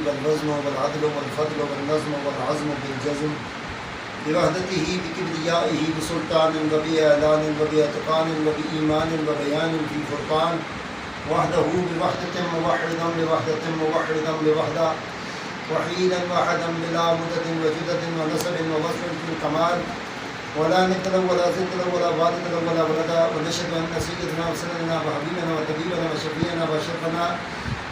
والوزن والعدل والفضل والنظم والعزم بالجزم بوحدته بكبريائه بسلطان وبإعلان وبإتقان وبإيمان وبيان في فرقان وحده بوحدة موحدا بوحدة موحدا بوحدة وحيدا واحدا بلا مدد وجدد ونسب ووصف في الكمال ولا ند له ولا ضد له ولا والد له ولا ولد ونشهد ان سيدنا وسندنا وحبيبنا وطبيبنا وشفيعنا وشرفنا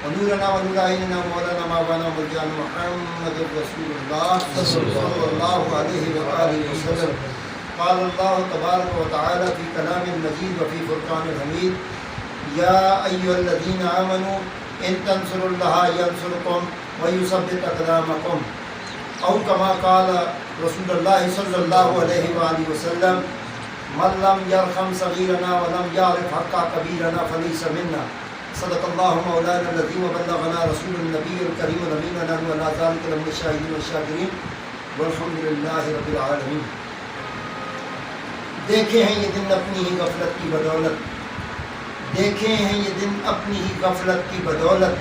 ونورنا ونور عيننا ومولانا مولانا مرجعنا محمد رسول الله صلى الله عليه واله وسلم. قال الله تبارك وتعالى في كلام المجيد وفي فرقان الحميد يا ايها الذين امنوا ان تنصروا الله ينصركم ويثبت اقدامكم او كما قال رسول اللہ صلی اللہ علیہ وآلہ وسلم من لم يرحم صغیرنا ولم يعرف حق کبیرنا فلیس منا. صدق اللہ مولانا الذی وبلغنا رسول النبی الکریم الامین ونحن علی ذلک لمن الشاہدین والشاکرین والحمد للہ رب العالمین. دیکھے ہیں یہ دن اپنی ہی غفلت کی بدولت، دیکھے ہیں یہ دن اپنی ہی غفلت کی بدولت،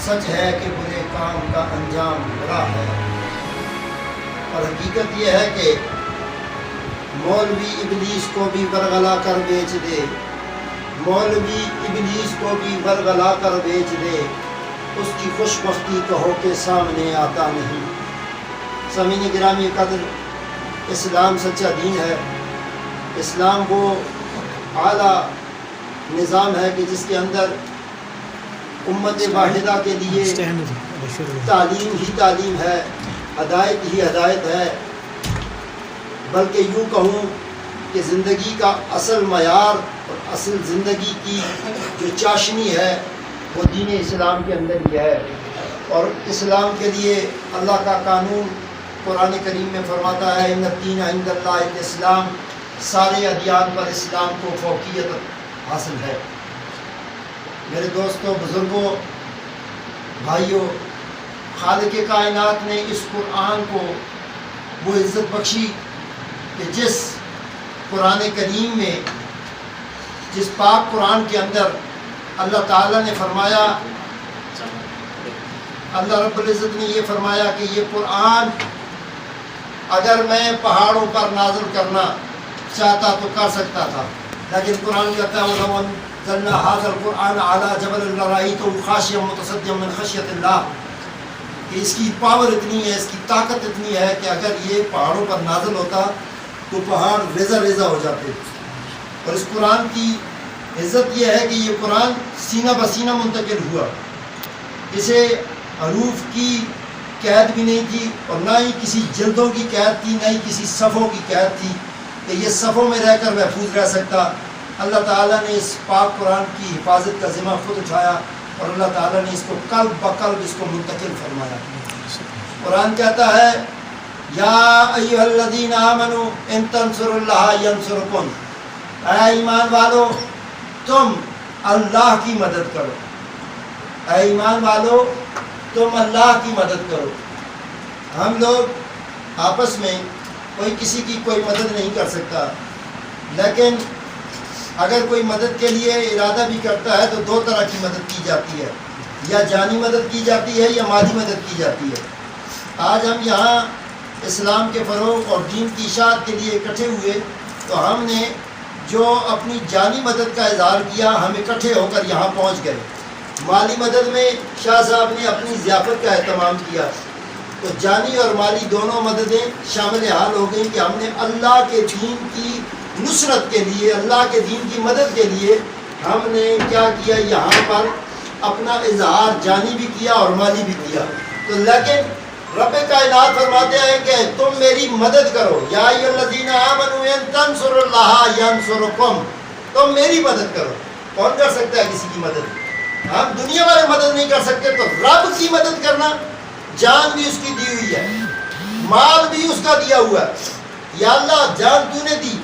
سچ ہے کہ برے کام کا انجام برا ہے. اور حقیقت یہ ہے کہ مولوی ابلیس کو بھی ورغلا کر بیچ دے، مولوی ابلیس کو بھی ورغلا کر بیچ دے، اس کی خوش بختی کہو کہ سامنے آتا نہیں. سامعین گرامی قدر، اسلام سچا دین ہے. اسلام وہ اعلیٰ نظام ہے کہ جس کے اندر امت واحدہ کے لیے تعلیم ہی تعلیم ہے، ہدایت ہی ہدایت ہے. بلکہ یوں کہوں کہ زندگی کا اصل معیار اور اصل زندگی کی جو چاشنی ہے وہ دین اسلام کے اندر ہی ہے. اور اسلام کے لیے اللہ کا قانون قرآن کریم میں فرماتا ہے ان الدین عند اللہ الاسلام، سارے ادیان پر اسلام کو فوقیت حاصل ہے. میرے دوستوں، بزرگوں، بھائیوں، خالق کائنات نے اس قرآن کو وہ عزت بخشی کہ جس قرآن کریم میں، جس پاک قرآن کے اندر اللہ تعالیٰ نے فرمایا، اللہ رب العزت نے یہ فرمایا کہ یہ قرآن اگر میں پہاڑوں پر نازل کرنا چاہتا تو کر سکتا تھا، لیکن قرآن کہتا ہے وَلَوْ أَنزَلْنَا هَذَا الْقُرْآنَ عَلَى جَبَلٍ لَرَأَيْتَهُ خَاشِعًا مُتَصَدِّعًا مِنْ خَشْيَةِ اللَّهِ. کہ اس کی پاور اتنی ہے، اس کی طاقت اتنی ہے کہ اگر یہ پہاڑوں پر نازل ہوتا تو پہاڑ ریزہ ریزہ ہو جاتے. اور اس قرآن کی عزت یہ ہے کہ یہ قرآن سینہ بسینہ منتقل ہوا. اسے حروف کی قید بھی نہیں تھی اور نہ ہی کسی جلدوں کی قید تھی، نہ ہی کسی صفوں کی قید تھی کہ یہ صفوں میں رہ کر محفوظ رہ سکتا. اللہ تعالیٰ نے اس پاک قرآن کی حفاظت کا ذمہ خود اٹھایا اور اللہ تعالیٰ نے اس کو قلب بقلب اس کو منتقل فرمایا. قرآن کہتا ہے یا ایھا الذین آمنوا ان تنصروا اللہ ینصرکم، اے ایمان والو تم اللہ کی مدد کرو، اے ایمان والو تم اللہ کی مدد کرو. ہم لوگ آپس میں کوئی کسی کی کوئی مدد نہیں کر سکتا، لیکن اگر کوئی مدد کے لیے ارادہ بھی کرتا ہے تو دو طرح کی مدد کی جاتی ہے، یا جانی مدد کی جاتی ہے یا مالی مدد کی جاتی ہے. آج ہم یہاں اسلام کے فروغ اور دین کی اشاعت کے لیے اکٹھے ہوئے تو ہم نے جو اپنی جانی مدد کا اظہار کیا، ہم اکٹھے ہو کر یہاں پہنچ گئے. مالی مدد میں شاہ صاحب نے اپنی ضیافت کا اہتمام کیا، تو جانی اور مالی دونوں مددیں شامل حال ہو گئیں کہ ہم نے اللہ کے دین کی نصرت کے لیے، اللہ کے دین کی مدد کے لیے ہم نے کیا کیا، یہاں پر اپنا اظہار جانی بھی کیا اور مالی بھی کیا. تو لیکن رب کائنات فرماتے ہیں کہ تم میری مدد کرو، یا ایھا الذین آمنوا ان تنصروا اللہ ینصرکم، تم میری مدد کرو. کون کر سکتا ہے کسی کی مدد؟ ہم دنیا والے مدد نہیں کر سکتے تو رب کی مدد کرنا، جان بھی اس کی دی ہوئی ہے، مال بھی اس کا دیا ہوا ہے. یا اللہ جان تو نے دی،